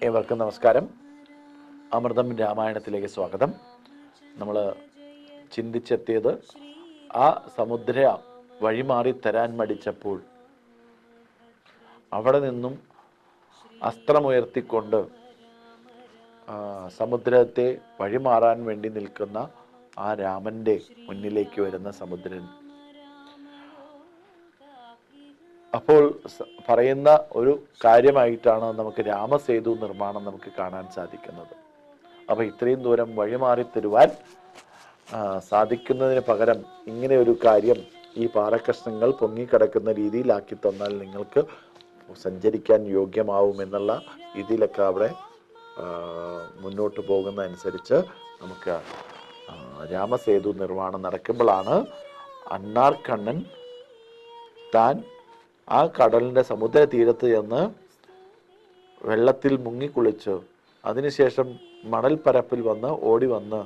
ഏവർക്കും നമസ്കാരം. അമൃതം രാമായണത്തിലേക്ക് സ്വാഗതം. നമ്മൾ ചിന്തിച്ചെത്തിയത് ആ സമുദ്ര വഴിമാറി തരാൻ മടിച്ചപ്പോൾ അവിടെ നിന്നും അസ്ത്രമുയർത്തിക്കൊണ്ട് സമുദ്രത്തെ വഴിമാറാൻ വേണ്ടി നിൽക്കുന്ന ആ രാമൻ്റെ മുന്നിലേക്ക് വരുന്ന സമുദ്രൻ. അപ്പോൾ പറയുന്ന ഒരു കാര്യമായിട്ടാണ് നമുക്ക് രാമസേതു നിർമ്മാണം നമുക്ക് കാണാൻ സാധിക്കുന്നത്. അപ്പോൾ ഇത്രയും ദൂരം വഴിമാറി തരുവാൻ സാധിക്കുന്നതിന് പകരം ഇങ്ങനെ ഒരു കാര്യം ഈ പാറക്കഷ്ണങ്ങൾ പൊങ്ങിക്കിടക്കുന്ന രീതിയിലാക്കി തന്നാൽ നിങ്ങൾക്ക് സഞ്ചരിക്കാൻ യോഗ്യമാവുമെന്നുള്ള രീതിയിലൊക്കെ അവിടെ മുന്നോട്ട് പോകുന്ന അനുസരിച്ച് നമുക്ക് രാമസേതു നിർമ്മാണം നടക്കുമ്പോഴാണ് അണ്ണാർക്കണ്ണൻ താൻ ആ കടലിൻ്റെ സമുദ്ര തീരത്ത് ചെന്ന് വെള്ളത്തിൽ മുങ്ങിക്കുളിച്ച് അതിനുശേഷം മണൽപ്പരപ്പിൽ ഓടി വന്ന്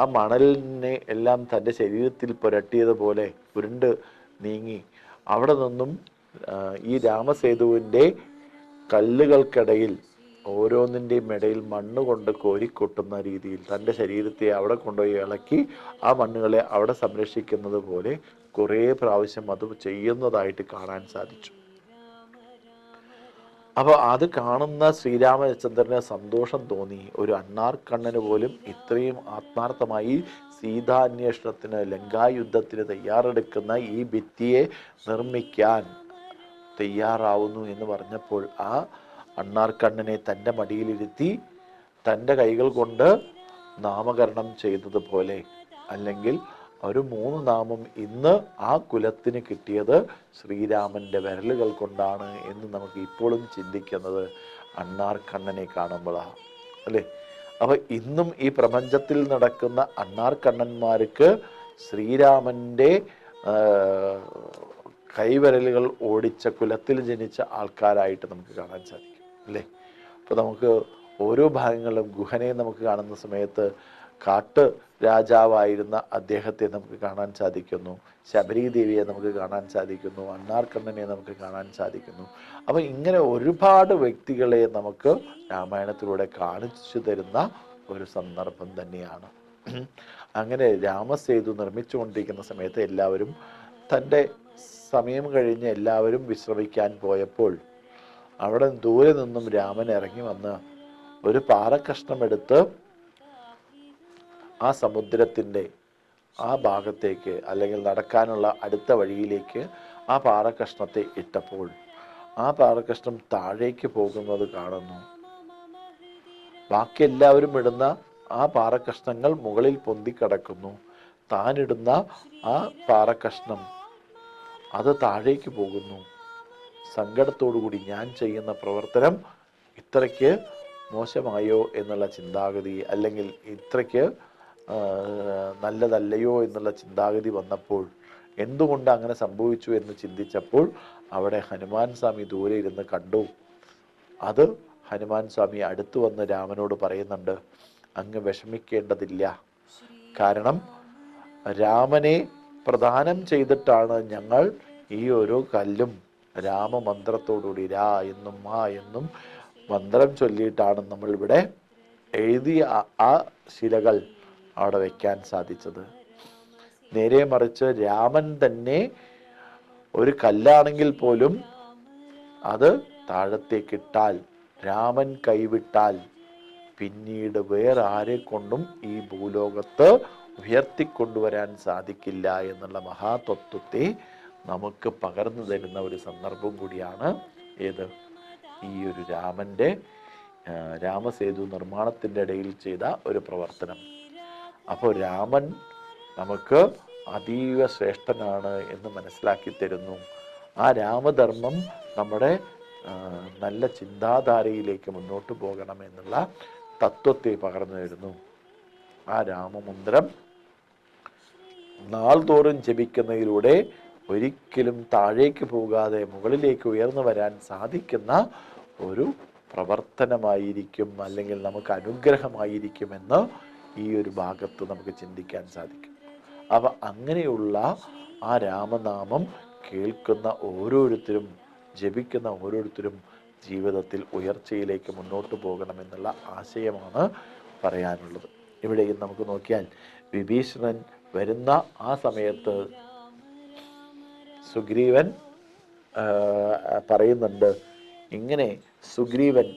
ആ മണലിനെ എല്ലാം തൻ്റെ ശരീരത്തിൽ പുരട്ടിയതുപോലെ ഉരുണ്ട് നീങ്ങി അവിടെ നിന്നും ഈ രാമസേതുവിൻ്റെ കല്ലുകൾക്കിടയിൽ ഓരോന്നിൻ്റെയും ഇടയിൽ മണ്ണ് കൊണ്ട് കോരിക്കൊട്ടുന്ന രീതിയിൽ തൻ്റെ ശരീരത്തെ അവിടെ കൊണ്ടുപോയി ഇളക്കി ആ മണ്ണുകളെ അവിടെ സംരക്ഷിക്കുന്നത് പോലെ കുറേ പ്രാവശ്യം അത് ചെയ്യുന്നതായിട്ട് കാണാൻ സാധിച്ചു. അപ്പോൾ അത് കാണുന്ന ശ്രീരാമചന്ദ്രന് സന്തോഷം തോന്നി. ഒരു അണ്ണാർക്കണ്ണന് പോലും ഇത്രയും ആത്മാർത്ഥമായി സീതാന്വേഷണത്തിന് ലങ്കായുദ്ധത്തിന് തയ്യാറെടുക്കുന്ന ഈ ഭിത്തിയെ നിർമ്മിക്കാൻ തയ്യാറാവുന്നു എന്ന് പറഞ്ഞപ്പോൾ ആ അണ്ണാർക്കണ്ണനെ തൻ്റെ മടിയിലിരുത്തി തൻ്റെ കൈകൾ കൊണ്ട് നാമകരണം ചെയ്തതുപോലെ, അല്ലെങ്കിൽ ഒരു 3 നാമം ഇന്ന് ആ കുലത്തിന് കിട്ടിയത് ശ്രീരാമൻ്റെ വിരലുകൾ കൊണ്ടാണ് എന്ന് നമുക്ക് ഇപ്പോഴും ചിന്തിക്കുന്നത് അണ്ണാർക്കണ്ണനെ കാണുമ്പോഴാണ്, അല്ലേ? അപ്പം ഇന്നും ഈ പ്രപഞ്ചത്തിൽ നടക്കുന്ന അണ്ണാർക്കണ്ണന്മാർക്ക് ശ്രീരാമൻ്റെ കൈവിരലുകൾ ഓടിച്ച കുലത്തിൽ ജനിച്ച ആൾക്കാരായിട്ട് നമുക്ക് കാണാൻ സാധിക്കും, അല്ലേ? അപ്പോൾ നമുക്ക് ഓരോ ഭാഗങ്ങളിലും ഗുഹനെ നമുക്ക് കാണുന്ന സമയത്ത് കാട്ട് രാജാവായിരുന്ന അദ്ദേഹത്തെ നമുക്ക് കാണാൻ സാധിക്കുന്നു, ശബരീദേവിയെ നമുക്ക് കാണാൻ സാധിക്കുന്നു, അണ്ണാർക്കണ്ണനെ നമുക്ക് കാണാൻ സാധിക്കുന്നു. അപ്പം ഇങ്ങനെ ഒരുപാട് വ്യക്തികളെ നമുക്ക് രാമായണത്തിലൂടെ കാണിച്ചു തരുന്ന ഒരു സന്ദർഭം തന്നെയാണ്. അങ്ങനെ രാമസേതു നിർമ്മിച്ചുകൊണ്ടിരിക്കുന്ന സമയത്ത് എല്ലാവരും തൻ്റെ സമയം കഴിഞ്ഞ് എല്ലാവരും വിശ്രമിക്കാൻ പോയപ്പോൾ അവിടെ ദൂരെ നിന്നും രാമൻ ഇറങ്ങി വന്ന് ഒരു പാറക്കഷ്ണം എടുത്ത് ആ സമുദ്രത്തിൻ്റെ ആ ഭാഗത്തേക്ക്, അല്ലെങ്കിൽ നടക്കാനുള്ള അടുത്ത വഴിയിലേക്ക് ആ പാറക്കഷ്ണത്തെ ഇട്ടപ്പോൾ ആ പാറക്കഷ്ണം താഴേക്ക് പോകുന്നത് കാണുന്നു. ബാക്കി എല്ലാവരും ഇടുന്ന ആ പാറക്കഷ്ണങ്ങൾ മുകളിൽ പൊന്തിക്കിടക്കുന്നു. താനിടുന്ന ആ പാറക്കഷ്ണം അത് താഴേക്ക് പോകുന്നു. സങ്കടത്തോടുകൂടി ഞാൻ ചെയ്യുന്ന പ്രവർത്തനം ഇത്രയ്ക്ക് മോശമായോ എന്നുള്ള ചിന്താഗതി, അല്ലെങ്കിൽ ഇത്രയ്ക്ക് നല്ലതല്ലയോ എന്നുള്ള ചിന്താഗതി വന്നപ്പോൾ, എന്തുകൊണ്ട് അങ്ങനെ സംഭവിച്ചു എന്ന് ചിന്തിച്ചപ്പോൾ അവിടെ ഹനുമാൻ സ്വാമി ദൂരെ ഇരുന്ന് കണ്ടു. അത് ഹനുമാൻ സ്വാമി അടുത്തു വന്ന് രാമനോട് പറയുന്നുണ്ട്, അങ്ങ് വിഷമിക്കേണ്ടതില്ല. കാരണം രാമനെ പ്രദാനം ചെയ്തിട്ടാണ് ഞങ്ങൾ ഈ ഓരോ കല്ലും രാമമന്ത്രത്തോടുകൂടി രാ എന്നും മാ എന്നും മന്ത്രം ചൊല്ലിയിട്ടാണ് നമ്മളിവിടെ എഴുതിയ ആ ശിലകൾ അവിടെ വയ്ക്കാൻ സാധിച്ചത്. നേരെ മറിച്ച് രാമൻ തന്നെ ഒരു കല്ലാണെങ്കിൽ പോലും അത് താഴത്തേക്കിട്ടാൽ, രാമൻ കൈവിട്ടാൽ പിന്നീട് വേറെ ആരെ കൊണ്ടും ഈ ഭൂലോകത്ത് ഉയർത്തിക്കൊണ്ടുവരാൻ സാധിക്കില്ല എന്നുള്ള മഹാതത്വത്തെ നമുക്ക് പകർന്നു തരുന്ന ഒരു സന്ദർഭം കൂടിയാണ് ഏത്, ഈ ഒരു രാമൻ്റെ രാമസേതു നിർമ്മാണത്തിൻ്റെ ഇടയിൽ ചെയ്ത ഒരു പ്രവർത്തനം. അപ്പോൾ രാമൻ നമുക്ക് അതീവ ശ്രേഷ്ഠനാണ് എന്ന് മനസ്സിലാക്കി തരുന്നു. ആ രാമധർമ്മം നമ്മുടെ നല്ല ചിന്താധാരയിലേക്ക് മുന്നോട്ട് പോകണം എന്നുള്ള തത്വത്തെ പകർന്നു തരുന്നു. ആ രാമമന്ത്രം നാൾതോറും ജപിക്കുന്നതിലൂടെ ഒരിക്കലും താഴേക്ക് പോകാതെ മുകളിലേക്ക് ഉയർന്നു വരാൻ സാധിക്കുന്ന ഒരു പ്രവർത്തനമായിരിക്കും, അല്ലെങ്കിൽ നമുക്ക് അനുഗ്രഹമായിരിക്കുമെന്ന് ഈ ഒരു ഭാഗത്ത് നമുക്ക് ചിന്തിക്കാൻ സാധിക്കും. അവ അങ്ങനെയുള്ള ആ രാമനാമം കേൾക്കുന്ന ഓരോരുത്തരും, ജപിക്കുന്ന ഓരോരുത്തരും ജീവിതത്തിൽ ഉയർച്ചയിലേക്ക് മുന്നോട്ട് പോകണമെന്നുള്ള ആശയമാണ് പറയാനുള്ളത്. ഇവിടെയും നമുക്ക് നോക്കിയാൽ വിഭീഷണൻ വരുന്ന ആ സമയത്ത് സുഗ്രീവൻ പറയുന്നുണ്ട്, ഇങ്ങനെ സുഗ്രീവൻ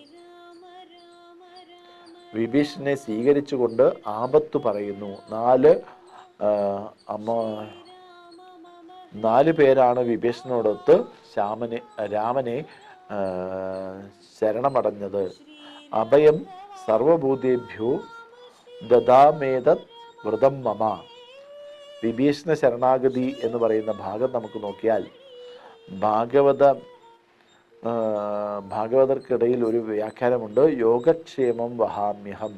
വിഭീഷണനെ സ്വീകരിച്ചുകൊണ്ട് ആപത്ത് പറയുന്നു. 4 പേരാണ് വിഭീഷണനോടൊത്ത് രാമനെ ശരണമടഞ്ഞത്. അഭയം സർവഭൂതേഭ്യോ ദദാമേതത് വ്രതം മമ. വിഭീഷണ ശരണാഗതി എന്ന് പറയുന്ന ഭാഗം നമുക്ക് നോക്കിയാൽ ഭാഗവതർക്കിടയിൽ ഒരു വ്യാഖ്യാനമുണ്ട്, യോഗക്ഷേമം വഹാമ്യഹം.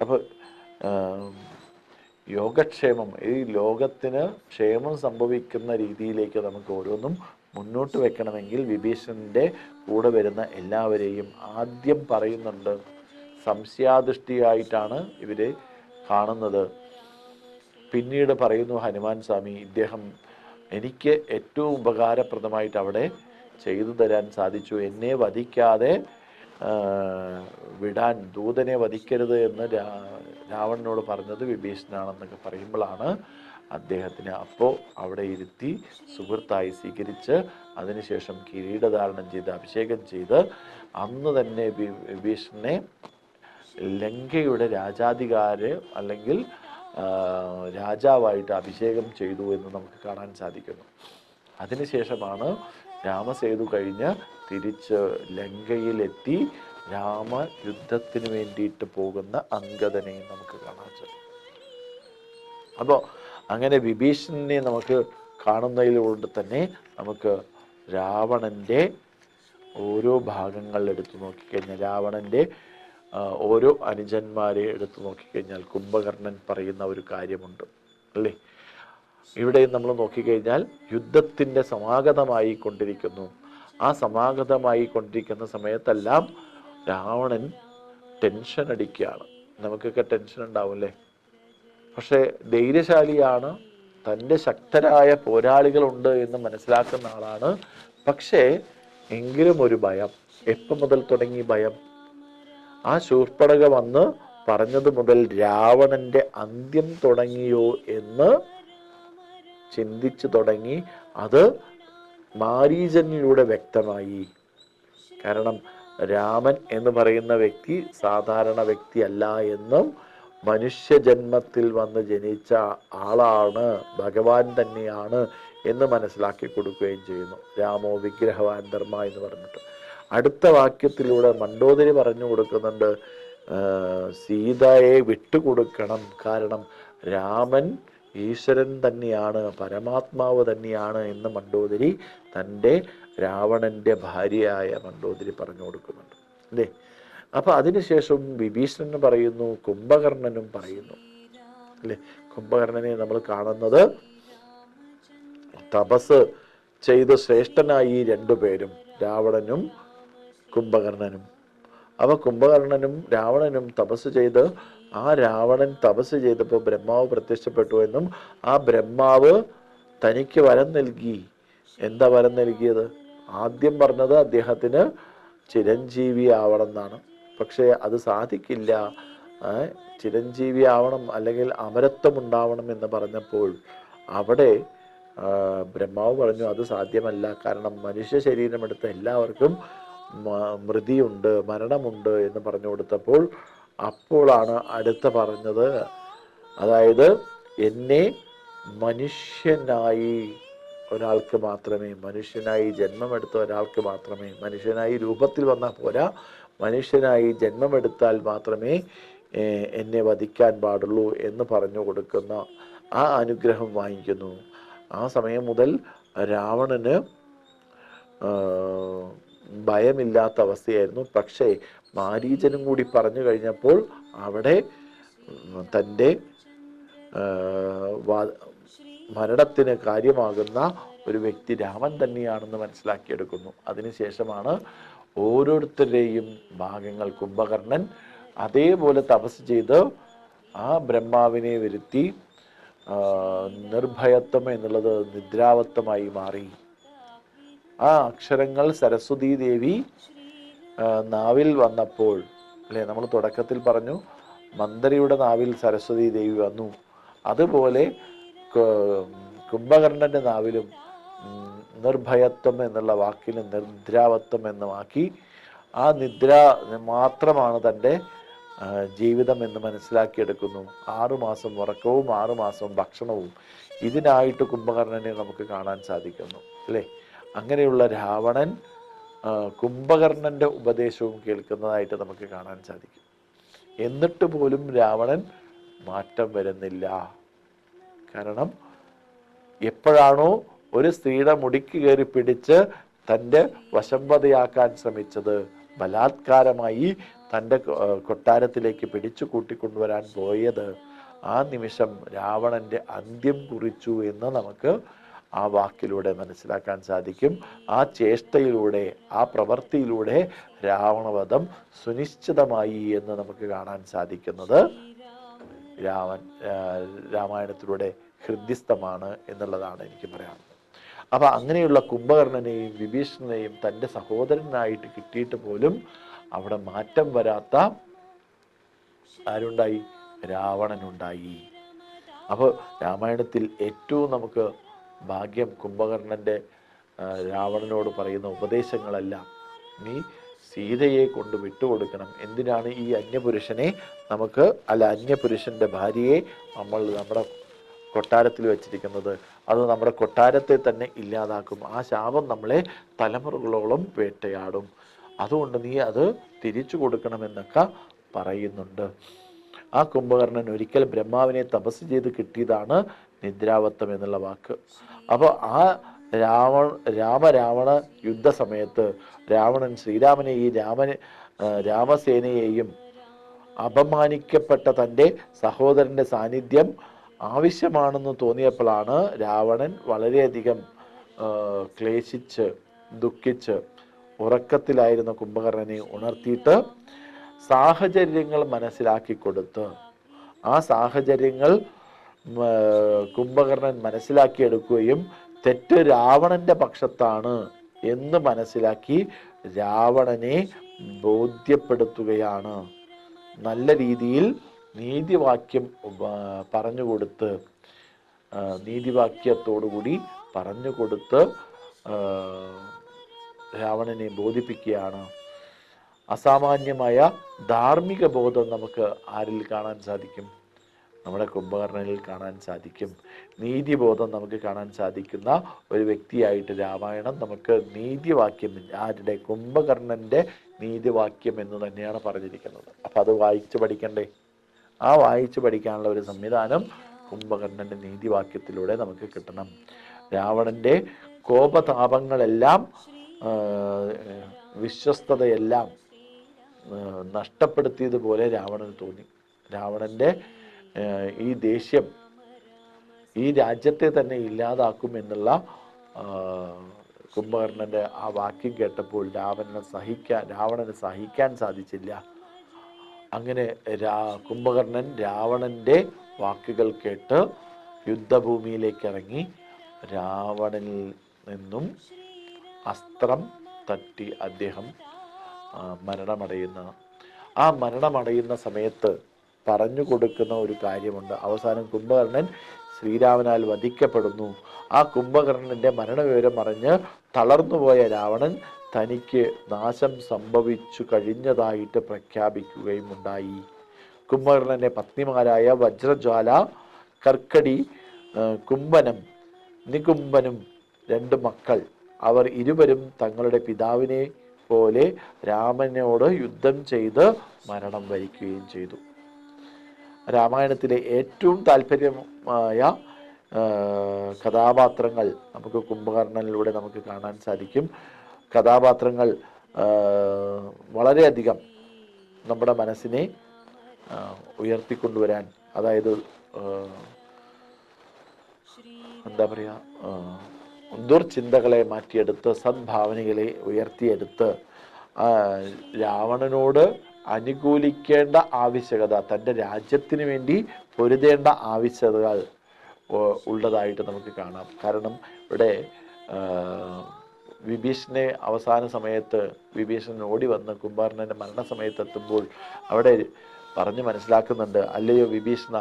അപ്പോൾ യോഗക്ഷേമം, ഈ ലോകത്തിന് ക്ഷേമം സംഭവിക്കുന്ന രീതിയിലേക്ക് നമുക്ക് ഓരോന്നും മുന്നോട്ട് വെക്കണമെങ്കിൽ വിഭീഷണന്റെ കൂടെ വരുന്ന എല്ലാവരെയും ആദ്യം പറയുന്നുണ്ട്. സംശയാദൃഷ്ടിയായിട്ടാണ് ഇവരെ കാണുന്നത്. പിന്നീട് പറയുന്നു ഹനുമാൻ സ്വാമി, ഇദ്ദേഹം എനിക്ക് ഏറ്റവും ഉപകാരപ്രദമായിട്ട് അവിടെ ചെയ്തു തരാൻ സാധിച്ചു. എന്നെ വധിക്കാതെ വിടാൻ, ദൂതനെ വധിക്കരുത് എന്ന് രാവണനോട് പറഞ്ഞത് വിഭീഷണനാണെന്നൊക്കെ പറയുമ്പോഴാണ് അദ്ദേഹത്തിന് അപ്പോൾ അവിടെ ഇരുത്തി സുഹൃത്തായി സ്വീകരിച്ച് അതിനുശേഷം കിരീടധാരണം ചെയ്ത് അഭിഷേകം ചെയ്ത് അന്ന് തന്നെ വിഭീഷണനെ ലങ്കയുടെ രാജാധികാരി അല്ലെങ്കിൽ രാജാവായിട്ട് അഭിഷേകം ചെയ്തു എന്ന് നമുക്ക് കാണാൻ സാധിക്കുന്നു. അതിനുശേഷമാണ് രാമസേതു കഴിഞ്ഞ് തിരിച്ച് ലങ്കയിലെത്തി രാമയുദ്ധത്തിന് വേണ്ടിയിട്ട് പോകുന്ന അങ്കദനെ നമുക്ക് കാണാൻ സാധിക്കും. അപ്പോൾ അങ്ങനെ വിഭീഷണനെ നമുക്ക് കാണുന്നതിലൂടെ തന്നെ നമുക്ക് രാവണൻ്റെ ഓരോ ഭാഗങ്ങൾ എടുത്തു നോക്കിക്കഴിഞ്ഞാൽ, രാവണൻ്റെ ഓരോ അനുജന്മാരെ എടുത്തു നോക്കിക്കഴിഞ്ഞാൽ കുംഭകർണൻ പറയുന്ന ഒരു കാര്യമുണ്ട് അല്ലേ. ഇവിടെ നമ്മൾ നോക്കിക്കഴിഞ്ഞാൽ യുദ്ധത്തിൻ്റെ സമാഗതമായി കൊണ്ടിരിക്കുന്നു. ആ സമാഗതമായി കൊണ്ടിരിക്കുന്ന സമയത്തെല്ലാം രാവണൻ ടെൻഷൻ അടിക്കുകയാണ്. നമുക്കൊക്കെ ടെൻഷൻ ഉണ്ടാവും അല്ലേ. പക്ഷേ ധൈര്യശാലിയാണ്, തൻ്റെ ശക്തരായ പോരാളികളുണ്ട് എന്ന് മനസ്സിലാക്കുന്ന ആളാണ്. പക്ഷേ എങ്കിലും ഒരു ഭയം. എപ്പം മുതൽ തുടങ്ങി ഭയം? ആ ശൂർപ്പണഖ വന്ന് പറഞ്ഞത് മുതൽ രാവണന്റെ അന്ത്യം തുടങ്ങിയോ എന്ന് ചിന്തിച്ചു തുടങ്ങി. അത് മാരീചനിലൂടെ വ്യക്തമായി. കാരണം രാമൻ എന്ന് പറയുന്ന വ്യക്തി സാധാരണ വ്യക്തിയല്ല എന്നും മനുഷ്യജന്മത്തിൽ വന്ന് ജനിച്ച ആളാണ്, ഭഗവാൻ തന്നെയാണ് എന്ന് മനസ്സിലാക്കി കൊടുക്കുകയും ചെയ്യുന്നു. രാമോ വിഗ്രഹവാൻ ധർമ്മ എന്ന് പറഞ്ഞിട്ട് അടുത്ത വാക്യത്തിലൂടെ മണ്ഡോദരി പറഞ്ഞു കൊടുക്കുന്നുണ്ട്, സീതയെ വിട്ടുകൊടുക്കണം. കാരണം രാമൻ ഈശ്വരൻ തന്നെയാണ്, പരമാത്മാവ് തന്നെയാണ് എന്ന് മണ്ഡോദരി തൻ്റെ രാവണൻ്റെ ഭാര്യയായ മണ്ഡോദരി പറഞ്ഞു കൊടുക്കുന്നുണ്ട് അല്ലേ. അപ്പൊ അതിനുശേഷം വിഭീഷണൻ പറയുന്നു, കുംഭകർണനും പറയുന്നു അല്ലേ. കുംഭകർണനെ നമ്മൾ കാണുന്നത് തപസ് ചെയ്ത് ശ്രേഷ്ഠനായി 2 പേരും, രാവണനും കുംഭകർണനും. അപ്പൊ കുംഭകർണനും രാവണനും തപസ് ചെയ്ത്, ആ രാവണൻ തപസ് ചെയ്തപ്പോൾ ബ്രഹ്മാവ് പ്രത്യക്ഷപ്പെട്ടു എന്നും ആ ബ്രഹ്മാവ് തനിക്ക് വരം നൽകി. എന്താ വരം നൽകിയത്? ആദ്യം പറഞ്ഞത് അദ്ദേഹത്തിന് ചിരഞ്ജീവി ആവണം എന്നാണ്. പക്ഷേ അത് സാധിക്കില്ല, ചിരഞ്ജീവി ആവണം അല്ലെങ്കിൽ അമരത്വം ഉണ്ടാവണം എന്ന് പറഞ്ഞപ്പോൾ അവിടെ ബ്രഹ്മാവ് പറഞ്ഞു അത് സാധ്യമല്ല. കാരണം മനുഷ്യ ശരീരമെടുത്ത എല്ലാവർക്കും മൃതിയുണ്ട്, മരണമുണ്ട് എന്ന് പറഞ്ഞു കൊടുത്തപ്പോൾ അപ്പോഴാണ് അടുത്ത പറഞ്ഞത്, അതായത് എന്നെ മനുഷ്യനായി ഒരാൾക്ക് മാത്രമേ, മനുഷ്യനായി ജന്മമെടുത്ത ഒരാൾക്ക് മാത്രമേ, മനുഷ്യനായി രൂപത്തിൽ വന്നാൽ പോരാ, മനുഷ്യനായി ജന്മമെടുത്താൽ മാത്രമേ എന്നെ വധിക്കാൻ പാടുള്ളൂ എന്ന് പറഞ്ഞു കൊടുക്കുന്ന ആ അനുഗ്രഹം വാങ്ങിക്കുന്നു. ആ സമയം മുതൽ രാവണന് ഭയമില്ലാത്ത അവസ്ഥയായിരുന്നു. പക്ഷേ മാരീചനും കൂടി പറഞ്ഞു കഴിഞ്ഞപ്പോൾ അവിടെ തൻ്റെ മരണത്തിന് കാര്യമാകുന്ന ഒരു വ്യക്തി രാമൻ തന്നെയാണെന്ന് മനസ്സിലാക്കിയെടുക്കുന്നു. അതിനുശേഷമാണ് ഓരോരുത്തരുടെയും ഭാഗങ്ങൾ കുംഭകർണൻ അതേപോലെ തപസ് ചെയ്ത് ആ ബ്രഹ്മാവിനെ വരുത്തി നിർഭയത്വം എന്നുള്ളത് നിദ്രാവത്വമായി മാറി. ആ അക്ഷരങ്ങൾ സരസ്വതി ദേവി നാവിൽ വന്നപ്പോൾ, അല്ലേ, നമ്മൾ തുടക്കത്തിൽ പറഞ്ഞു മന്ദരയുടെ നാവിൽ സരസ്വതി ദേവി വന്നു. അതുപോലെ കുംഭകർണന്റെ നാവിലും നിർഭയത്വം എന്നുള്ള വാക്കിന് നിദ്രാവത്വം എന്നുമാക്കി. ആ നിദ്ര മാത്രമാണ് തൻ്റെ ജീവിതം എന്ന് മനസ്സിലാക്കിയെടുക്കുന്നു. 6 മാസം ഉറക്കവും 6 മാസം ഭക്ഷണവും ഇതിനായിട്ട് കുംഭകർണനെ നമുക്ക് കാണാൻ സാധിക്കുന്നു, അല്ലേ. അങ്ങനെയുള്ള രാവണൻ കുംഭകർണന്റെ ഉപദേശവും കേൾക്കുന്നതായിട്ട് നമുക്ക് കാണാൻ സാധിക്കും. എന്നിട്ട് പോലും രാവണൻ മാറ്റം വരുന്നില്ല. കാരണം എപ്പോഴാണോ ഒരു സ്ത്രീയുടെ മുടിക്ക് കയറി പിടിച്ച് തൻ്റെ വശംവദയാക്കാൻ ശ്രമിച്ചത്, ബലാത്കാരമായി തൻ്റെ കൊട്ടാരത്തിലേക്ക് പിടിച്ചു കൂട്ടിക്കൊണ്ടുവരാൻ പോയത്, ആ നിമിഷം രാവണന്റെ അന്ത്യം കുറിച്ചു എന്ന് നമുക്ക് ആ വാക്കിലൂടെ മനസ്സിലാക്കാൻ സാധിക്കും. ആ ചേഷ്ടയിലൂടെ, ആ പ്രവൃത്തിയിലൂടെ രാവണവധം സുനിശ്ചിതമായി എന്ന് നമുക്ക് കാണാൻ സാധിക്കുന്നത് രാമായണത്തിലൂടെ ഹൃദ്യസ്ഥമാണ് എന്നുള്ളതാണ് എനിക്ക് പറയാനുള്ളത്. അപ്പൊ അങ്ങനെയുള്ള കുംഭകർണനെയും വിഭീഷണനെയും തൻ്റെ സഹോദരനായിട്ട് കിട്ടിയിട്ട് പോലും അവിടെ മാറ്റം വരാത്ത ആരുണ്ടായി? രാവണനുണ്ടായി. അപ്പോൾ രാമായണത്തിൽ ഏറ്റവും നമുക്ക് ഭാഗ്യം കുംഭകർണന്റെ രാവണനോട് പറയുന്ന ഉപദേശങ്ങളെല്ലാം, നീ സീതയെ കൊണ്ട് വിട്ടുകൊടുക്കണം. എന്തിനാണ് ഈ അന്യപുരുഷനെ നമുക്ക്, അല്ല അന്യപുരുഷന്റെ ഭാര്യയെ നമ്മൾ നമ്മുടെ കൊട്ടാരത്തിൽ വെച്ചിരിക്കുന്നത്? അത് നമ്മുടെ കൊട്ടാരത്തെ തന്നെ ഇല്ലാതാക്കും. ആ ശാപം നമ്മളെ തലമുറകളോളം വേട്ടയാടും. അതുകൊണ്ട് നീ അത് തിരിച്ചു കൊടുക്കണമെന്നൊക്കെ പറയുന്നുണ്ട്. ആ കുംഭകർണൻ ഒരിക്കൽ ബ്രഹ്മാവിനെ തപസ് ചെയ്ത് കിട്ടിയതാണ് നിദ്രാവത്വം എന്നുള്ള വാക്ക്. അപ്പോൾ ആ രാമരാവണ യുദ്ധ സമയത്ത് രാവണൻ ശ്രീരാമനെയും രാമസേനയെയും അപമാനിക്കപ്പെട്ട തൻ്റെ സഹോദരൻ്റെ സാന്നിധ്യം ആവശ്യമാണെന്ന് തോന്നിയപ്പോഴാണ് രാവണൻ വളരെയധികം ക്ലേശിച്ച് ദുഃഖിച്ച് ഉറക്കത്തിലായിരുന്ന കുംഭകർണനെ ഉണർത്തിയിട്ട് സാഹചര്യങ്ങൾ മനസ്സിലാക്കി കൊടുത്ത്, ആ സാഹചര്യങ്ങൾ കുംഭകർണൻ മനസ്സിലാക്കിയെടുക്കുകയും തെറ്റ് രാവണന്റെ പക്ഷത്താണ് എന്ന് മനസ്സിലാക്കി രാവണനെ ബോധ്യപ്പെടുത്തുകയാണ്. നല്ല രീതിയിൽ നീതിവാക്യം പറഞ്ഞുകൊടുത്ത്, നീതിവാക്യത്തോടുകൂടി പറഞ്ഞുകൊടുത്ത് രാവണനെ ബോധിപ്പിക്കുകയാണ്. അസാമാന്യമായ ധാർമ്മിക ബോധം നമുക്ക് ആരിൽ കാണാൻ സാധിക്കും? നമ്മുടെ കുംഭകർണനിൽ കാണാൻ സാധിക്കും. നീതിബോധം നമുക്ക് കാണാൻ സാധിക്കുന്ന ഒരു വ്യക്തിയായിട്ട് രാമായണം നമുക്ക് നീതിവാക്യം, ആരുടെ? കുംഭകർണന്റെ നീതിവാക്യം എന്ന് തന്നെയാണ് പറഞ്ഞിരിക്കുന്നത്. അപ്പം അത് വായിച്ചു പഠിക്കണ്ടേ? ആ വായിച്ചു പഠിക്കാനുള്ള ഒരു സംവിധാനം കുംഭകർണന്റെ നീതിവാക്യത്തിലൂടെ നമുക്ക് കിട്ടണം. രാവണന്റെ കോപതാപങ്ങളെല്ലാം വിശ്വസ്തതയെല്ലാം നഷ്ടപ്പെടുത്തിയതുപോലെ രാവണന് തോന്നി. രാവണന്റെ ഈ ദേഷ്യം ഈ രാജ്യത്തെ തന്നെ ഇല്ലാതാക്കും എന്നുള്ള കുംഭകർണന്റെ ആ വാക്യം കേട്ടപ്പോൾ രാവണന് സഹിക്കാൻ സാധിച്ചില്ല. അങ്ങനെ കുംഭകർണൻ രാവണന്റെ വാക്കുകൾ കേട്ട് യുദ്ധഭൂമിയിലേക്ക് ഇറങ്ങി രാവണനിൽ നിന്നും അസ്ത്രം തട്ടി അദ്ദേഹം ആ മരണമടയുന്ന സമയത്ത് പറഞ്ഞു കൊടുക്കുന്ന ഒരു കാര്യമുണ്ട്. അവസാനം കുംഭകർണൻ ശ്രീരാമനാൽ വധിക്കപ്പെടുന്നു. ആ കുംഭകർണന്റെ മരണവിവരം അറിഞ്ഞ് തളർന്നുപോയ രാവണൻ തനിക്ക് നാശം സംഭവിച്ചു കഴിഞ്ഞതായിട്ട് പ്രഖ്യാപിക്കുകയും ഉണ്ടായി. കുംഭകർണന്റെ പത്നിമാരായ വജ്രജ്വാല, കർക്കടി, കുംഭനം, നികുംഭനും 2 മക്കൾ, അവർ ഇരുവരും തങ്ങളുടെ പിതാവിനെ പോലെ രാമനോട് യുദ്ധം ചെയ്ത് മരണം വരിക്കുകയും ചെയ്തു. രാമായണത്തിലെ ഏറ്റവും താല്പര്യമായ കഥാപാത്രങ്ങൾ നമുക്ക് കുംഭകർണനിലൂടെ നമുക്ക് കാണാൻ സാധിക്കും. കഥാപാത്രങ്ങൾ വളരെയധികം നമ്മുടെ മനസ്സിനെ ഉയർത്തിക്കൊണ്ടുവരാൻ, അതായത് എന്താ പറയുക, ദുർചിന്തകളെ മാറ്റിയെടുത്ത് സദ്ഭാവനകളെ ഉയർത്തിയെടുത്ത് രാവണനോട് അനുകൂലിക്കേണ്ട ആവശ്യകത, തൻ്റെ രാജ്യത്തിന് വേണ്ടി പൊരുതേണ്ട ആവശ്യകതകൾ ഉള്ളതായിട്ട് നമുക്ക് കാണാം. കാരണം ഇവിടെ വിഭീഷണനെ അവസാന സമയത്ത് വിഭീഷണൻ ഓടി വന്ന് കുംഭകർണന്റെ മരണസമയത്ത് എത്തുമ്പോൾ അവിടെ പറഞ്ഞ് മനസ്സിലാക്കുന്നുണ്ട്, അല്ലയോ വിഭീഷണ,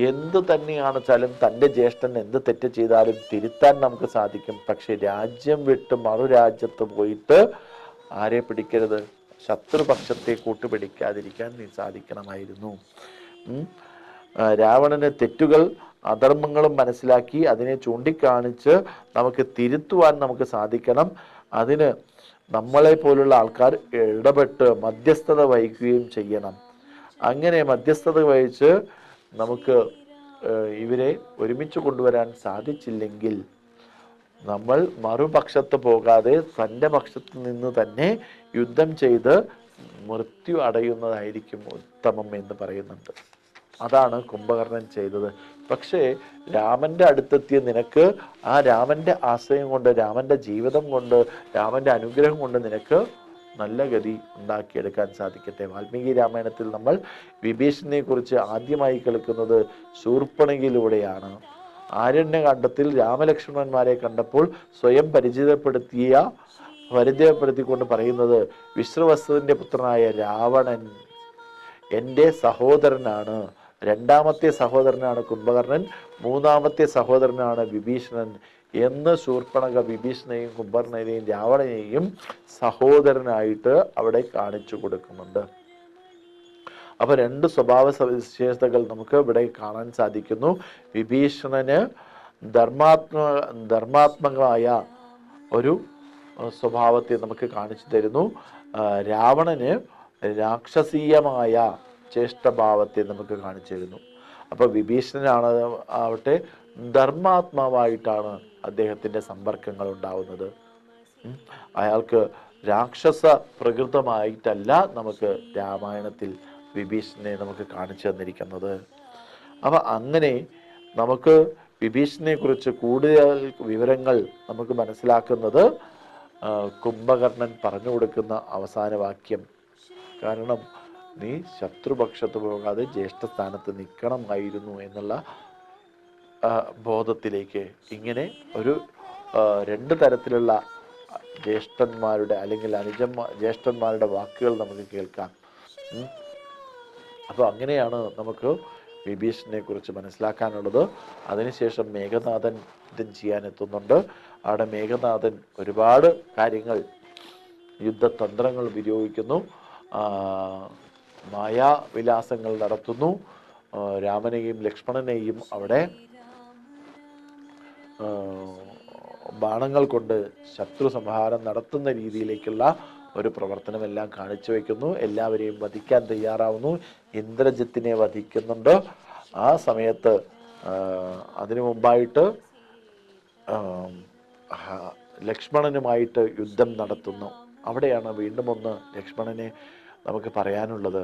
എന്തു തന്നെയാണ് വെച്ചാലും തൻ്റെ ജ്യേഷ്ഠൻ എന്ത് തെറ്റ് ചെയ്താലും തിരുത്താൻ നമുക്ക് സാധിക്കും. പക്ഷെ രാജ്യം വിട്ട് മറുരാജ്യത്ത് പോയിട്ട് ആരെ പിടിക്കരുത്? ശത്രുപക്ഷത്തെ കൂട്ടുപിടിക്കാതിരിക്കാൻ നീ സാധിക്കണമായിരുന്നു. രാവണന് തെറ്റുകൾ അധർമ്മങ്ങളും മനസ്സിലാക്കി അതിനെ ചൂണ്ടിക്കാണിച്ച് നമുക്ക് തിരുത്തുവാൻ നമുക്ക് സാധിക്കണം. അതിന് നമ്മളെ പോലുള്ള ആൾക്കാർ ഇടപെട്ട് മധ്യസ്ഥത വഹിക്കുകയും ചെയ്യണം. അങ്ങനെ മധ്യസ്ഥത വഹിച്ച് നമുക്ക് ഇവരെ ഒരുമിച്ച് കൊണ്ടുവരാൻ സാധിച്ചില്ലെങ്കിൽ നമ്മൾ മറുപക്ഷത്ത് പോകാതെ തൻ്റെ പക്ഷത്ത് നിന്ന് തന്നെ യുദ്ധം ചെയ്ത് മൃത്യു അടയുന്നതായിരിക്കും ഉത്തമം എന്ന് പറയുന്നുണ്ട്. അതാണ് കുംഭകർണൻ ചെയ്തത്. പക്ഷേ രാമന്റെ അടുത്തെത്തിയ നിനക്ക് ആ രാമന്റെ ആശ്രയം കൊണ്ട്, രാമന്റെ ജീവിതം കൊണ്ട്, രാമന്റെ അനുഗ്രഹം കൊണ്ട് നിനക്ക് നല്ല ഗതി ഉണ്ടാക്കിയെടുക്കാൻ സാധിക്കട്ടെ. വാൽമീകി രാമായണത്തിൽ നമ്മൾ വിഭീഷണനെ കുറിച്ച് ആദ്യമായി കേൾക്കുന്നത് ശൂർപ്പണഖയിലൂടെയാണ്. ആരണ്യകാണ്ഡത്തിൽ രാമലക്ഷ്മണന്മാരെ കണ്ടപ്പോൾ സ്വയം പരിചയപ്പെടുത്തിക്കൊണ്ട് പറയുന്നത്, വിശ്രവസ്തുവിന്റെ പുത്രനായ രാവണൻ എൻ്റെ സഹോദരനാണ്. രണ്ടാമത്തെ സഹോദരനാണ് കുംഭകർണൻ, മൂന്നാമത്തെ സഹോദരനാണ് വിഭീഷണൻ എന്ന് ശൂർപ്പണഖ വിഭീഷണനെയും കുംഭകർണനെയും രാവണനെയും സഹോദരനായിട്ട് അവിടെ കാണിച്ചു കൊടുക്കുന്നുണ്ട്. അപ്പൊ രണ്ട് സ്വഭാവ സവിശേഷതകൾ നമുക്ക് ഇവിടെ കാണാൻ സാധിക്കുന്നു. വിഭീഷണന് ധർമാത്മകമായ ഒരു സ്വഭാവത്തെ നമുക്ക് കാണിച്ചു തരുന്നു. രാവണന് രാക്ഷസീയമായ ചേഷ്ടഭാവത്തെ നമുക്ക് കാണിച്ചു തരുന്നു. അപ്പൊ വിഭീഷണനാണ് ആവട്ടെ ധർമാത്മാവായിട്ടാണ് അദ്ദേഹത്തിന്റെ സമ്പർക്കങ്ങൾ ഉണ്ടാവുന്നത്. അയാൾക്ക് രാക്ഷസ പ്രകൃതമായിട്ടല്ല നമുക്ക് രാമായണത്തിൽ വിഭീഷണനെ നമുക്ക് കാണിച്ചു തന്നിരിക്കുന്നത്. അപ്പൊ അങ്ങനെ നമുക്ക് വിഭീഷണനെ കുറിച്ച് കൂടുതൽ വിവരങ്ങൾ നമുക്ക് മനസ്സിലാക്കുന്നത് കുംഭകർണൻ പറഞ്ഞു കൊടുക്കുന്ന അവസാന വാക്യം, കാരണം നീ ശത്രുപക്ഷത്ത് പോകാതെ ജ്യേഷ്ഠസ്ഥാനത്ത് നിൽക്കണമായിരുന്നു എന്നുള്ള ബോധത്തിലേക്ക്. ഇങ്ങനെ ഒരു രണ്ട് തരത്തിലുള്ള ജ്യേഷ്ഠന്മാരുടെ അല്ലെങ്കിൽ ജ്യേഷ്ഠന്മാരുടെ വാക്കുകൾ നമുക്ക് കേൾക്കാം. അപ്പോൾ അങ്ങനെയാണ് നമുക്ക് വിഭീഷണനെ കുറിച്ച് മനസ്സിലാക്കാനുള്ളത്. അതിനുശേഷം മേഘനാഥൻ യുദ്ധം ചെയ്യാൻ എത്തുന്നുണ്ട്. അവിടെ മേഘനാഥൻ ഒരുപാട് കാര്യങ്ങൾ യുദ്ധതന്ത്രങ്ങൾ ഉപയോഗിക്കുന്നു, മായാവിലാസങ്ങൾ നടത്തുന്നു. രാമനെയും ലക്ഷ്മണനെയും അവിടെ ബാണങ്ങൾ കൊണ്ട് ശത്രു സംഹാരം നടത്തുന്ന രീതിയിലേക്കുള്ള ഒരു പ്രവർത്തനമെല്ലാം കാണിച്ചു വയ്ക്കുന്നു. എല്ലാവരെയും വധിക്കാൻ തയ്യാറാവുന്നു. ഇന്ദ്രജിത്തിനെ വധിക്കുന്നുണ്ട്. ആ സമയത്ത് അതിനു മുമ്പായിട്ട് ലക്ഷ്മണനുമായിട്ട് യുദ്ധം നടത്തുന്നു. അവിടെയാണ് വീണ്ടും ഒന്ന് ലക്ഷ്മണനെ നമുക്ക് പറയാനുള്ളത്.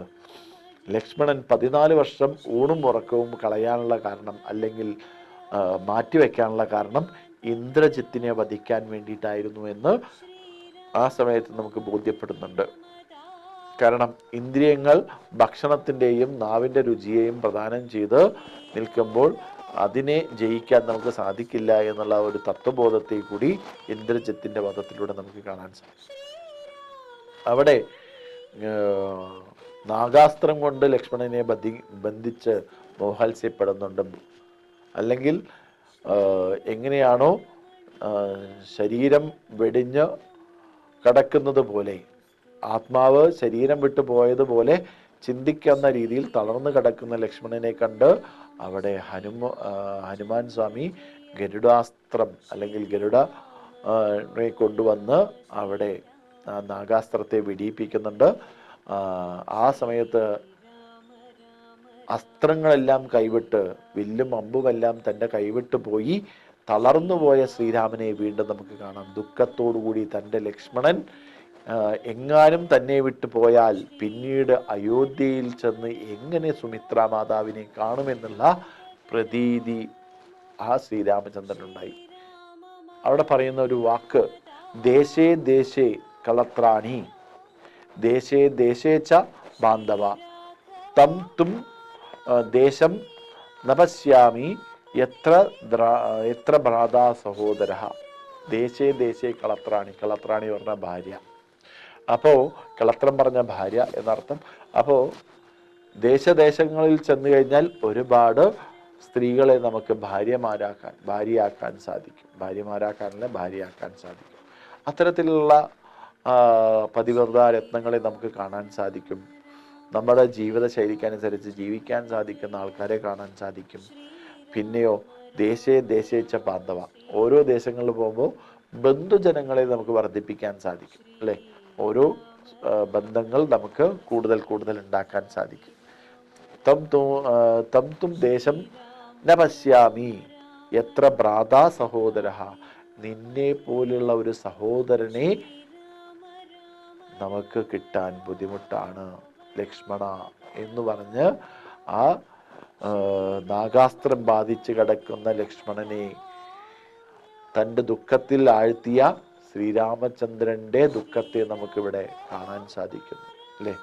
ലക്ഷ്മണൻ 14 വർഷം ഊണും ഉറക്കവും കളയാനുള്ള കാരണം, അല്ലെങ്കിൽ മാറ്റിവെക്കാനുള്ള കാരണം ഇന്ദ്രജിത്തിനെ വധിക്കാൻ വേണ്ടിയിട്ടായിരുന്നു എന്ന് ആ സമയത്ത് നമുക്ക് ബോധ്യപ്പെടുന്നുണ്ട്. കാരണം ഇന്ദ്രിയങ്ങൾ ഭക്ഷണത്തിൻ്റെയും നാവിൻ്റെ രുചിയെയും പ്രദാനം ചെയ്ത് നിൽക്കുമ്പോൾ അതിനെ ജയിക്കാൻ നമുക്ക് സാധിക്കില്ല എന്നുള്ള ഒരു തത്വബോധത്തെ കൂടി ഇന്ദ്രജിത്തിന്റെ വധത്തിലൂടെ നമുക്ക് കാണാൻ സാധിക്കും. അവിടെ നാഗാസ്ത്രം കൊണ്ട് ലക്ഷ്മണനെ ബന്ധിച്ച് മോഹാത്സ്യപ്പെടുന്നുണ്ട്. അല്ലെങ്കിൽ എങ്ങനെയാണോ ശരീരം വെടിഞ്ഞ് കടക്കുന്നത് പോലെ, ആത്മാവ് ശരീരം വിട്ടു പോയതുപോലെ ചിന്തിക്കുന്ന രീതിയിൽ തളർന്നു കിടക്കുന്ന ലക്ഷ്മണനെ കണ്ട് അവിടെ ഹനുമാൻ സ്വാമി ഗരുഡാസ്ത്രം അല്ലെങ്കിൽ ഗരുഡനെ കൊണ്ടുവന്ന് അവിടെ നാഗാസ്ത്രത്തെ വെടിയിപ്പിക്കുന്നുണ്ട്. ആ സമയത്ത് അസ്ത്രങ്ങളെല്ലാം കൈവിട്ട്, വില്ലും അമ്പുമെല്ലാം തൻ്റെ കൈവിട്ട് പോയി തളർന്നുപോയ ശ്രീരാമനെ വീണ്ടും നമുക്ക് കാണാം. ദുഃഖത്തോടുകൂടി തൻ്റെ ലക്ഷ്മണൻ എങ്ങാനും തന്നെ വിട്ടു പോയാൽ പിന്നീട് അയോധ്യയിൽ ചെന്ന് എങ്ങനെ സുമിത്ര മാതാവിനെ കാണുമെന്നുള്ള പ്രതീതി ആ ശ്രീരാമചന്ദ്രനുണ്ടായി. അവിടെ പറയുന്ന ഒരു വാക്ക്, ദേശേ ദേശേ കളത്രാണി ദേശേ ദേശേ ച ബാന്ധവ തം തും ദേശം നപശ്യാമി എത്ര ഭ്രാതാ സഹോദര. ദേശേ ദേശേ കളത്രാണി, കളത്രാണി പറഞ്ഞ ഭാര്യ. അപ്പോൾ കളത്രം പറഞ്ഞ ഭാര്യ എന്നർത്ഥം. അപ്പോൾ ദേശദേശങ്ങളിൽ ചെന്ന് കഴിഞ്ഞാൽ ഒരുപാട് സ്ത്രീകളെ നമുക്ക് ഭാര്യയാക്കാൻ സാധിക്കും. ഭാര്യമാരാക്കാനല്ല, ഭാര്യയാക്കാൻ സാധിക്കും. അത്തരത്തിലുള്ള പതിവ്രത രത്നങ്ങളെ നമുക്ക് കാണാൻ സാധിക്കും. നമ്മുടെ ജീവിത ശൈലിക്കനുസരിച്ച് ജീവിക്കാൻ സാധിക്കുന്ന ആൾക്കാരെ കാണാൻ സാധിക്കും. പിന്നെയോ ദേശേ ദേശേച്ച ബാന്ധവ, ഓരോ ദേശങ്ങളിൽ പോകുമ്പോൾ ബന്ധുജനങ്ങളെ നമുക്ക് വർദ്ധിപ്പിക്കാൻ സാധിക്കും, അല്ലേ? ഓരോ ബന്ധങ്ങൾ നമുക്ക് കൂടുതൽ കൂടുതൽ ഉണ്ടാക്കാൻ സാധിക്കും. തം തും ദേശം ന പശ്യാമി എത്ര ഭ്രാതാ സഹോദര, നിന്നെ പോലുള്ള ഒരു സഹോദരനെ നമുക്ക് കിട്ടാൻ ബുദ്ധിമുട്ടാണ് ലക്ഷ്മണ എന്ന് പറഞ്ഞ് ആ നാഗാസ്ത്രം ബാധിച്ച് കിടക്കുന്ന ലക്ഷ്മണനെ തൻ്റെ ദുഃഖത്തിൽ ആഴ്ത്തിയ ശ്രീരാമചന്ദ്രന്റെ ദുഃഖത്തെ നമുക്കിവിടെ കാണാൻ സാധിക്കുന്നു, അല്ലേ?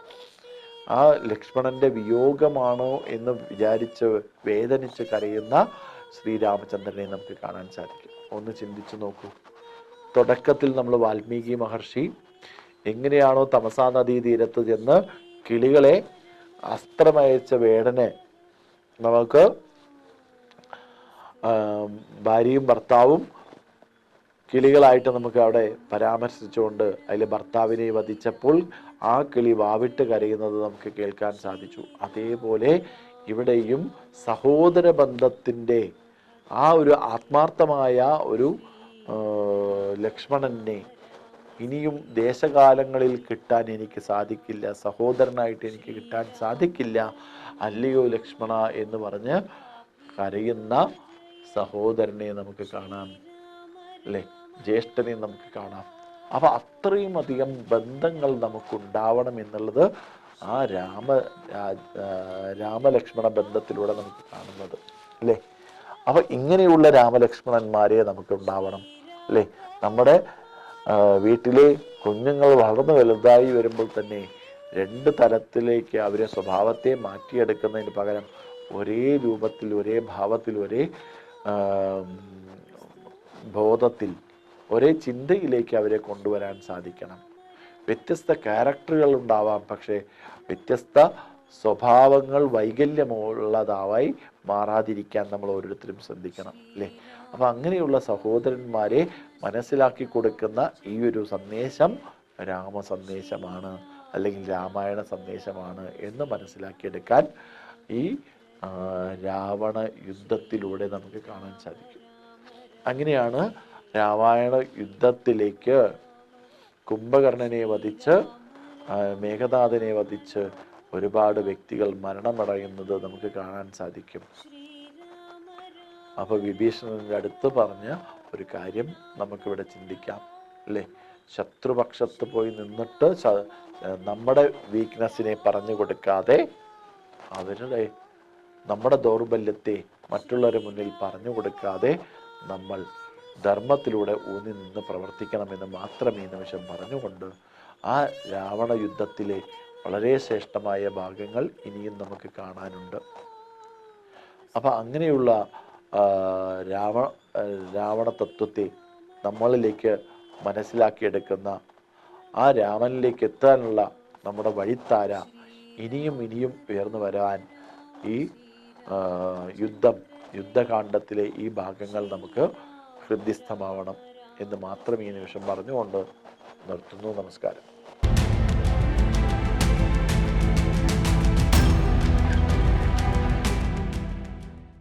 ആ ലക്ഷ്മണന്റെ വിയോഗമാണോ എന്ന് വിചാരിച്ച് വേദനിച്ച് കരയുന്ന ശ്രീരാമചന്ദ്രനെ നമുക്ക് കാണാൻ സാധിക്കും. ഒന്ന് ചിന്തിച്ചു നോക്കൂ. തുടക്കത്തിൽ നമ്മൾ വാൽമീകി മഹർഷി എങ്ങനെയാണോ തമസാ നദീ തീരത്ത് ചെന്ന് കിളികളെ അസ്ത്രമയച്ച വേടനെ നമുക്ക് ഭാര്യയും ഭർത്താവും കിളികളായിട്ട് നമുക്ക് അവിടെ പരാമർശിച്ചുകൊണ്ട് അതിൽ ഭർത്താവിനെ വധിച്ചപ്പോൾ ആ കിളി വാവിട്ട് കരയുന്നത് നമുക്ക് കേൾക്കാൻ സാധിച്ചു. അതേപോലെ ഇവിടെയും സഹോദര ബന്ധത്തിൻ്റെ ആ ഒരു ആത്മാർത്ഥമായ ഒരു ലക്ഷ്മണനെ ഇനിയും ദേശകാലങ്ങളിൽ കിട്ടാൻ എനിക്ക് സാധിക്കില്ല, സഹോദരനായിട്ട് എനിക്ക് കിട്ടാൻ സാധിക്കില്ല, അല്ലയോ ലക്ഷ്മണ എന്ന് പറഞ്ഞ് കരയുന്ന സഹോദരനെ നമുക്ക് കാണാം, അല്ലേ? ജ്യേഷ്ഠനെ നമുക്ക് കാണാം. അപ്പൊ അത്രയും അധികം ബന്ധങ്ങൾ നമുക്കുണ്ടാവണം എന്നുള്ളത് ആ രാമലക്ഷ്മണ ബന്ധത്തിലൂടെ നമുക്ക് കാണുന്നത്, അല്ലേ? അപ്പൊ ഇങ്ങനെയുള്ള രാമലക്ഷ്മണന്മാരെ നമുക്ക് ഉണ്ടാവണം, അല്ലേ? നമ്മുടെ വീട്ടിലെ കുഞ്ഞുങ്ങൾ വളർന്നു വലുതായി വരുമ്പോൾ തന്നെ രണ്ട് തലത്തിലേക്ക് അവരെ സ്വഭാവത്തെ മാറ്റിയെടുക്കുന്നതിന് പകരം ഒരേ രൂപത്തിൽ, ഒരേ ഭാവത്തിൽ, ഒരേ ബോധത്തിൽ, ഒരേ ചിന്തയിലേക്ക് അവരെ കൊണ്ടുവരാൻ സാധിക്കണം. വ്യത്യസ്ത ക്യാരക്ടറുകൾ ഉണ്ടാവാം, പക്ഷേ വ്യത്യസ്ത സ്വഭാവങ്ങൾ വൈകല്യമുള്ളതായി മാറാതിരിക്കാൻ നമ്മൾ ഓരോരുത്തരും ശ്രദ്ധിക്കണം, അല്ലേ? അപ്പം അങ്ങനെയുള്ള സഹോദരന്മാരെ മനസ്സിലാക്കി കൊടുക്കുന്ന ഈ ഒരു സന്ദേശം രാമ സന്ദേശമാണ്, അല്ലെങ്കിൽ രാമായണ സന്ദേശമാണ് എന്ന് മനസ്സിലാക്കിയെടുക്കാൻ ഈ രാവണ യുദ്ധത്തിലൂടെ നമുക്ക് കാണാൻ സാധിക്കും. അങ്ങനെയാണ് രാമായണ യുദ്ധത്തിലേക്ക് കുംഭകർണനെ വധിച്ച് മേഘനാഥനെ വധിച്ച് ഒരുപാട് വ്യക്തികൾ മരണമടയുന്നത് നമുക്ക് കാണാൻ സാധിക്കും. അപ്പോൾ വിഭീഷണന്റെ അടുത്ത് പറഞ്ഞ ഒരു കാര്യം നമുക്കിവിടെ ചിന്തിക്കാം, അല്ലേ? ശത്രുപക്ഷത്ത് പോയി നിന്നിട്ട് നമ്മുടെ വീക്ക്നെസ്സിനെ പറഞ്ഞു കൊടുക്കാതെ നമ്മുടെ ദൗർബല്യത്തെ മറ്റുള്ളവരുടെ മുന്നിൽ പറഞ്ഞു കൊടുക്കാതെ നമ്മൾ ധർമ്മത്തിലൂടെ ഊന്നി നിന്ന് പ്രവർത്തിക്കണമെന്ന് മാത്രം ഈ നിമിഷം പറഞ്ഞുകൊണ്ട് ആ രാവണ യുദ്ധത്തിലെ വളരെ ശ്രേഷ്ഠമായ ഭാഗങ്ങൾ ഇനിയും നമുക്ക് കാണാനുണ്ട്. അപ്പം അങ്ങനെയുള്ള രാവണ തത്വത്തെ നമ്മളിലേക്ക് മനസ്സിലാക്കിയെടുക്കുന്ന ആ രാമനിലേക്ക് എത്താനുള്ള നമ്മുടെ വഴിത്താര ഇനിയും ഇനിയും ഉയർന്നു വരാൻ ഈ യുദ്ധകാണ്ഡത്തിലെ ഈ ഭാഗങ്ങൾ നമുക്ക് ഹൃദ്യസ്ഥമാവണം എന്ന് മാത്രം ഈ നിമിഷം പറഞ്ഞുകൊണ്ട് നിർത്തുന്നു. നമസ്കാരം.